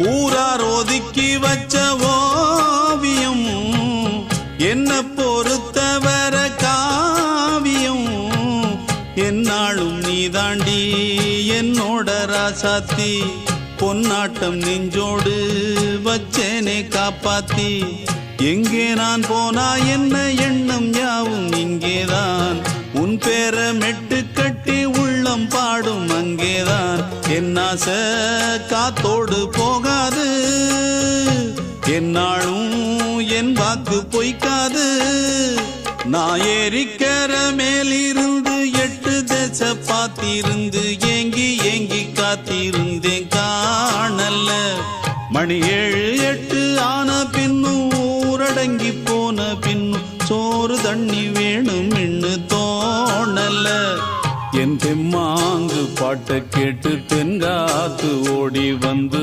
ஊரார் ஒதுக்கி வச்ச ஓவியம் என்ன பொறுத்தவர காவியம் என்னாலும் நீதாண்டி என்னோட ராசாத்தி பொன்னாட்டம் நெஞ்சோடு வச்சேனே காப்பாத்தி எங்கே நான் போனா என்ன எண்ணம் யாவும் இங்கேதான் உன் பேர மெட்டு கட்டி உள்ளம் பாடும் அங்கேதான் என் ஆசை காத்தோடு போகாது என்னாலும் என் வாக்கு பொய்க்காது நான் ஏறிக்கிற மேலிருந்து 8 தேச பார்த்திருந்து ஏங்கி ஏங்கி காத்திருந்தேன் காணல மணி 7 8 ஆன பின்னும் ஊரடங்கி போன பின்னும் சோறு தண்ணி வேணும் என்று தோணல என் தெம்மாங்கு பாட்டை கேட்டு தென்காத்து ஓடி வந்து